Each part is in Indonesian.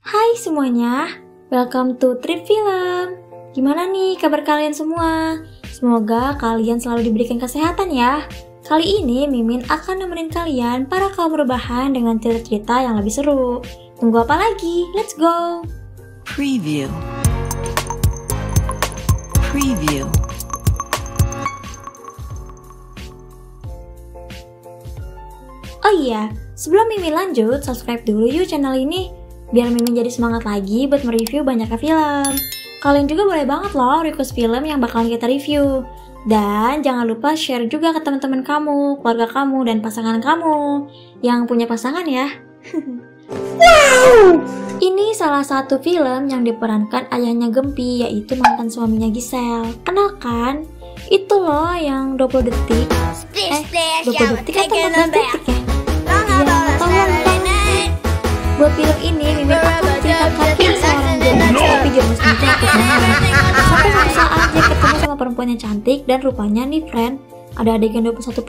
Hai semuanya, welcome to Trip Film. Gimana nih kabar kalian semua? Semoga kalian selalu diberikan kesehatan ya. Kali ini Mimin akan nemenin kalian para kaum rebahan dengan cerita-cerita yang lebih seru. Tunggu apa lagi? Let's go! Preview. Oh iya, sebelum Mimin lanjut, subscribe dulu yuk channel ini biar Mimin jadi semangat lagi buat mereview banyaknya film. Kalian juga boleh banget loh request film yang bakalan kita review. Dan jangan lupa share juga ke teman-teman kamu, keluarga kamu, dan pasangan kamu yang punya pasangan ya. Wow! Ini salah satu film yang diperankan ayahnya Gempi, yaitu mantan suaminya Giselle. Kenalkan, itu loh yang 20 detik. 20 detik atau 14 detik ya? Buat film ini, Mimin akan menceritakan kisah seorang gadis tapi jurusnya cantik banget. Sampai suatu saat dia ketemu sama perempuan yang cantik dan rupanya nih friend, ada adegan 21++.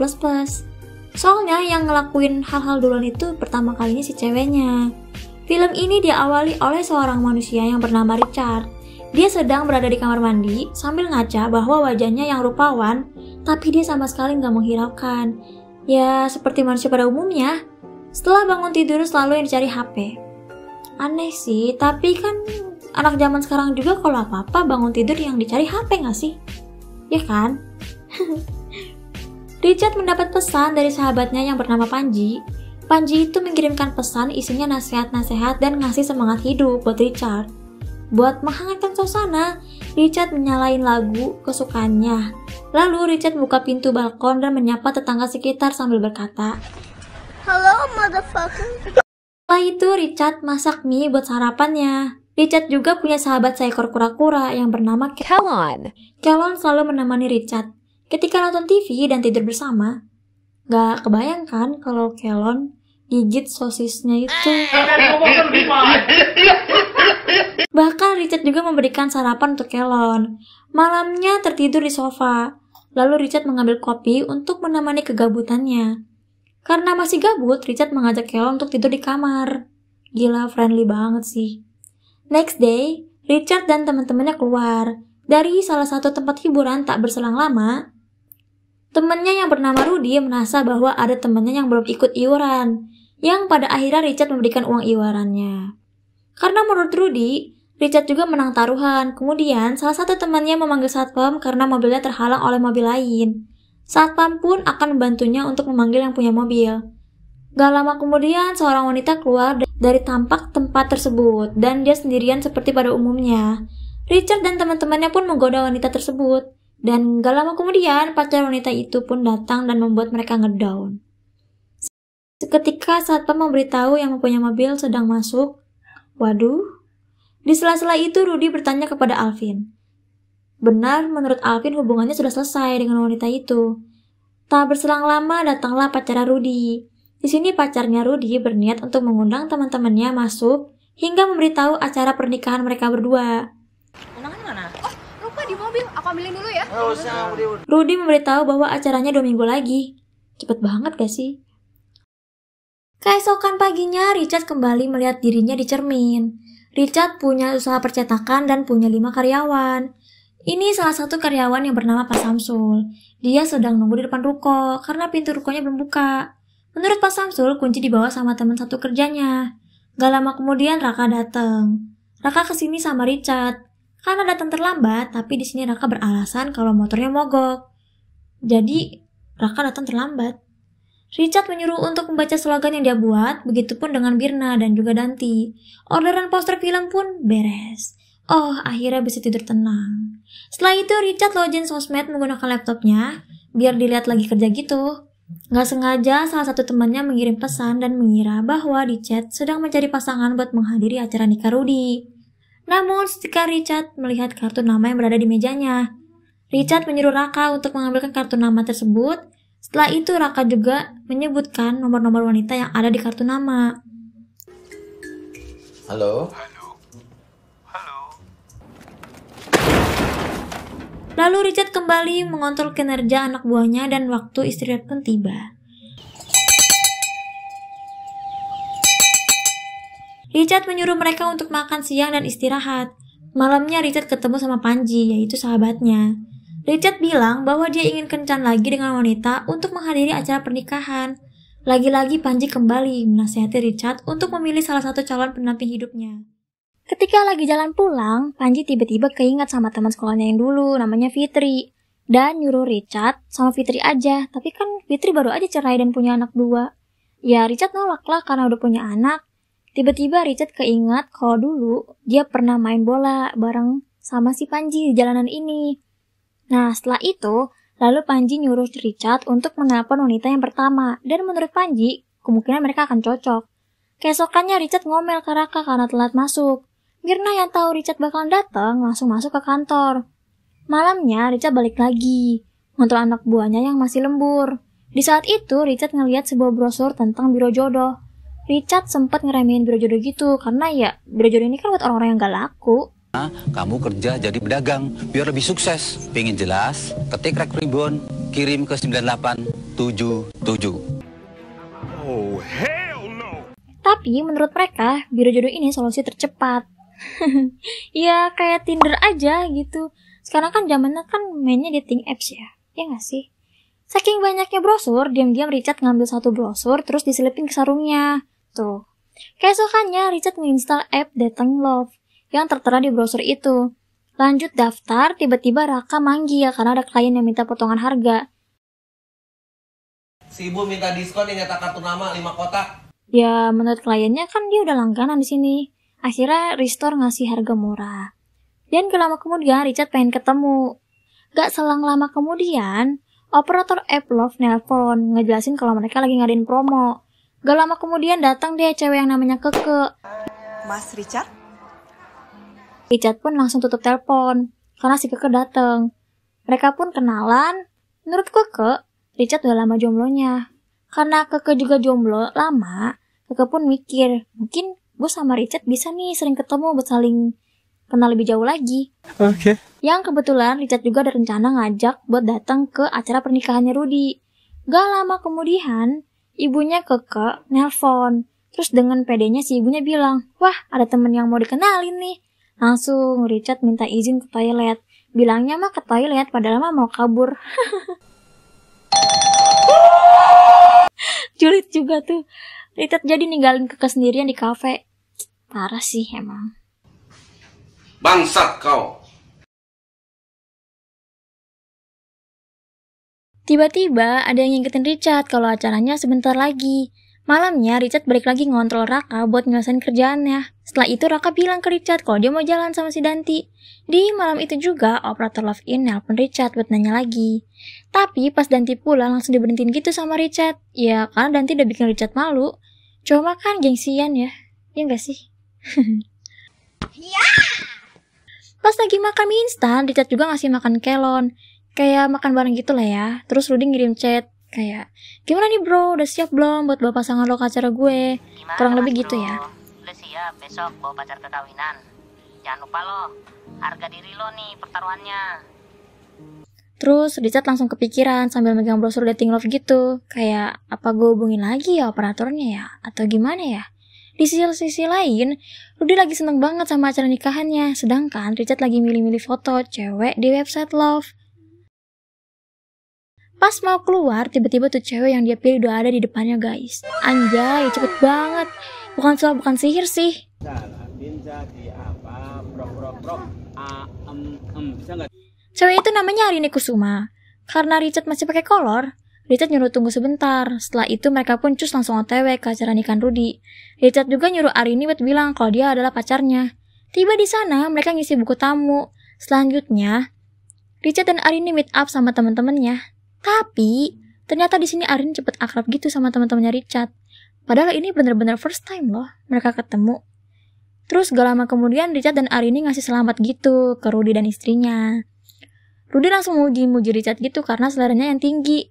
Soalnya yang ngelakuin hal-hal duluan itu pertama kalinya si ceweknya. Film ini diawali oleh seorang manusia yang bernama Richard. Dia sedang berada di kamar mandi sambil ngaca bahwa wajahnya yang rupawan, tapi dia sama sekali nggak menghiraukan. Ya, seperti manusia pada umumnya. Setelah bangun tidur selalu yang dicari HP. Aneh sih, tapi kan anak zaman sekarang juga kalau apa-apa bangun tidur yang dicari HP nggak sih? Ya kan? Richard mendapat pesan dari sahabatnya yang bernama Panji. Panji itu mengirimkan pesan isinya nasihat-nasihat dan ngasih semangat hidup buat Richard. Buat menghangatkan suasana, Richard menyalain lagu kesukaannya. Lalu Richard buka pintu balkon dan menyapa tetangga sekitar sambil berkata, Hello, motherfucker. setelah itu Richard masak mie buat sarapannya. Richard juga punya sahabat seekor kura-kura yang bernama Kelon. Kelon selalu menemani Richard ketika nonton TV dan tidur bersama. Gak kebayangkan kalau Kelon gigit sosisnya itu. Bahkan Richard juga memberikan sarapan untuk Kelon. Malamnya tertidur di sofa. Lalu Richard mengambil kopi untuk menemani kegabutannya. Karena masih gabut, Richard mengajak Kelon untuk tidur di kamar. Gila, friendly banget sih. Next day, Richard dan teman-temannya keluar. Dari salah satu tempat hiburan tak berselang lama, temannya yang bernama Rudy merasa bahwa ada temannya yang belum ikut iuran, yang pada akhirnya Richard memberikan uang iurannya. Karena menurut Rudy, Richard juga menang taruhan. Kemudian, salah satu temannya memanggil satpam karena mobilnya terhalang oleh mobil lain. Satpam pun akan membantunya untuk memanggil yang punya mobil. Gak lama kemudian, seorang wanita keluar dari tampak tempat tersebut, dan dia sendirian seperti pada umumnya. Richard dan teman-temannya pun menggoda wanita tersebut, dan gak lama kemudian, pacar wanita itu pun datang dan membuat mereka ngedown. Seketika satpam memberitahu yang mempunyai mobil sedang masuk. Waduh. Di sela-sela itu, Rudy bertanya kepada Alvin. Benar, menurut Alvin hubungannya sudah selesai dengan wanita itu. Tak berselang lama datanglah pacar Rudy. Di sini pacarnya Rudy berniat untuk mengundang teman-temannya masuk hingga memberitahu acara pernikahan mereka berdua. Undangan mana? Oh, lupa di mobil. Aku ambilin dulu ya. Rudy memberitahu bahwa acaranya 2 minggu lagi. Cepet banget gak sih? Keesokan paginya, Richard kembali melihat dirinya di cermin. Richard punya usaha percetakan dan punya 5 karyawan. Ini salah satu karyawan yang bernama Pak Samsul. Dia sedang nunggu di depan ruko karena pintu rukonya belum buka. Menurut Pak Samsul, kunci dibawa sama teman satu kerjanya. Gak lama kemudian Raka datang. Raka kesini sama Richard. Karena datang terlambat, tapi di sini Raka beralasan kalau motornya mogok. Jadi Raka datang terlambat. Richard menyuruh untuk membaca slogan yang dia buat, begitupun dengan Birna dan juga Danti. Orderan poster film pun beres. Oh, akhirnya bisa tidur tenang. Setelah itu Richard login sosmed menggunakan laptopnya, biar dilihat lagi kerja gitu. Gak sengaja salah satu temannya mengirim pesan dan mengira bahwa di chat sedang mencari pasangan buat menghadiri acara nikah Rudy. Namun ketika Richard melihat kartu nama yang berada di mejanya, Richard menyuruh Raka untuk mengambilkan kartu nama tersebut. Setelah itu Raka juga menyebutkan nomor-nomor wanita yang ada di kartu nama. Halo? Lalu Richard kembali mengontrol kinerja anak buahnya dan waktu istirahat pun tiba. Richard menyuruh mereka untuk makan siang dan istirahat. Malamnya Richard ketemu sama Panji, yaitu sahabatnya. Richard bilang bahwa dia ingin kencan lagi dengan wanita untuk menghadiri acara pernikahan. Lagi-lagi Panji kembali menasihati Richard untuk memilih salah satu calon pendamping hidupnya. Ketika lagi jalan pulang, Panji tiba-tiba keingat sama teman sekolahnya yang dulu, namanya Fitri. Dan nyuruh Richard sama Fitri aja, tapi kan Fitri baru aja cerai dan punya anak 2. Ya Richard nolak lah karena udah punya anak. Tiba-tiba Richard keingat kalau dulu dia pernah main bola bareng sama si Panji di jalanan ini. Nah setelah itu, lalu Panji nyuruh Richard untuk menelpon wanita yang pertama, dan menurut Panji, kemungkinan mereka akan cocok. Keesokannya Richard ngomel ke Raka karena telat masuk. Mirna yang tahu Richard bakalan datang langsung masuk ke kantor. Malamnya Richard balik lagi, ngontrol anak buahnya yang masih lembur. Di saat itu Richard ngeliat sebuah brosur tentang biro jodoh. Richard sempat ngeremehin biro jodoh gitu, karena ya biro jodoh ini kan buat orang-orang yang gak laku. Kamu kerja jadi pedagang biar lebih sukses. Pengen jelas, ketik rek ribbon, kirim ke 9877. Oh hell no. Tapi menurut mereka biro jodoh ini solusi tercepat. Ya kayak Tinder aja gitu. Sekarang kan zamannya kan mainnya dating apps ya gak sih? Saking banyaknya brosur, diam-diam Richard ngambil satu brosur terus diselipin ke sarungnya. Tuh. Keesokannya Richard menginstal app Dating Love yang tertera di brosur itu. Lanjut daftar, tiba-tiba Raka manggil karena ada klien yang minta potongan harga. Si ibu minta diskon yang nyetak kartu nama 5 kotak. Ya, menurut kliennya kan dia udah langganan di sini. Akhirnya Restore ngasih harga murah. Dan gak lama kemudian Richard pengen ketemu. Gak selang lama kemudian, operator app Love nelpon ngejelasin kalau mereka lagi ngadain promo. Gak lama kemudian datang deh cewek yang namanya Keke. Mas Richard? Richard pun langsung tutup telepon karena si Keke datang. Mereka pun kenalan. Menurut Keke, Richard udah lama jomblonya. Karena Keke juga jomblo lama, Keke pun mikir, mungkin gue sama Richard bisa nih sering ketemu buat saling kenal lebih jauh lagi. Oke. Yang kebetulan Richard juga ada rencana ngajak buat datang ke acara pernikahannya Rudy. Gak lama kemudian, ibunya Keke nelpon. Terus dengan pedenya si ibunya bilang, wah ada temen yang mau dikenalin nih. Langsung Richard minta izin ke toilet. Bilangnya mah ke toilet padahal mah mau kabur. Julid juga tuh. Richard jadi ninggalin Keke sendirian di kafe. Parah sih emang. Bangsat kau. Tiba-tiba ada yang ngikutin Richard kalau acaranya sebentar lagi. Malamnya Richard balik lagi ngontrol Raka buat ngelesain kerjaannya. Setelah itu Raka bilang ke Richard kalau dia mau jalan sama si Danti. Di malam itu juga operator Love In nelpon Richard buat nanya lagi. Tapi pas Danti pulang langsung diberhentiin gitu sama Richard. Ya karena Danti udah bikin Richard malu. Cuma kan gengsian ya. Ya gak sih? Pas lagi makan mie instan, Richard juga ngasih makan kelon. Kayak makan bareng gitu lah ya. Terus Rudy ngirim chat kayak, gimana nih bro, udah siap belum buat bawa pasangan lo ke acara gue? Gimana Kurang lebih mas gitu bro? ya. Udah siap besok bawa pacar ke kawinan. Jangan lupa lo, harga diri lo nih pertaruhannya. Terus Richard langsung kepikiran sambil megang brosur Dating Love gitu. Kayak, apa gue hubungin lagi ya operatornya ya? Atau gimana ya? Di sisi lain, Rudy lagi seneng banget sama acara nikahannya. Sedangkan Richard lagi milih-milih foto cewek di website Love. Pas mau keluar, tiba-tiba tuh cewek yang dia pilih udah ada di depannya guys. Anjay, cepet banget. Bukan sihir sih. Cewek itu namanya Arini Kusuma. Karena Richard masih pakai kolor, Richard nyuruh tunggu sebentar. Setelah itu mereka pun cus langsung OTW ke acara nikahan Rudy. Richard juga nyuruh Arini buat bilang kalau dia adalah pacarnya. Tiba di sana, mereka ngisi buku tamu. Selanjutnya, Richard dan Arini meet up sama teman-temannya. Tapi ternyata di sini Arini cepet akrab gitu sama teman-temannya Richard. Padahal ini bener-bener first time loh mereka ketemu. Terus gak lama kemudian Richard dan Arini ngasih selamat gitu ke Rudy dan istrinya. Rudy langsung muji-muji Richard gitu karena seleranya yang tinggi.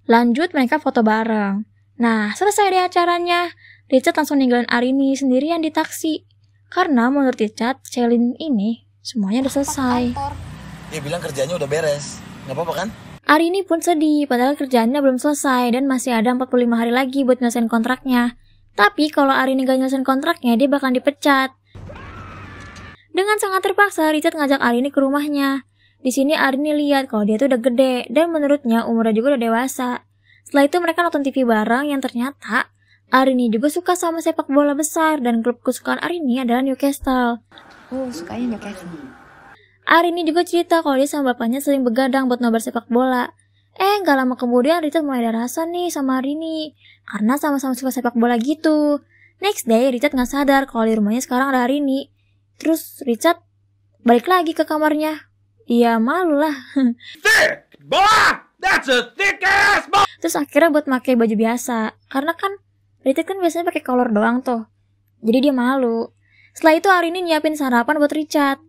Lanjut mereka foto bareng. Nah selesai deh acaranya. Richard langsung ninggalin Arini sendirian di taksi. Karena menurut Richard, Celine ini semuanya udah selesai. Dia bilang kerjanya udah beres. Gak apa-apa kan? Arini pun sedih, padahal kerjaannya belum selesai dan masih ada 45 hari lagi buat nyelesain kontraknya. Tapi kalau Arini gak nyelesain kontraknya, dia bakal dipecat. Dengan sangat terpaksa, Richard ngajak Arini ke rumahnya. Di sini Arini lihat kalau dia tuh udah gede dan menurutnya umurnya juga udah dewasa. Setelah itu mereka nonton TV bareng yang ternyata Arini juga suka sama sepak bola besar dan klub kesukaan Arini adalah Newcastle. Oh, sukanya Newcastle. Arini juga cerita kalau dia sama bapaknya sering begadang buat nobar sepak bola. Gak lama kemudian Richard mulai ada rasa nih sama Arini karena sama-sama suka sepak bola gitu. Next day Richard gak sadar kalau di rumahnya sekarang ada Arini. Terus Richard balik lagi ke kamarnya. Iya malu lah. Thick, boy! That's a thick ass boy! Terus akhirnya buat pakai baju biasa. Karena kan Richard kan biasanya pakai kolor doang tuh. Jadi dia malu. Setelah itu Arini nyiapin sarapan buat Richard.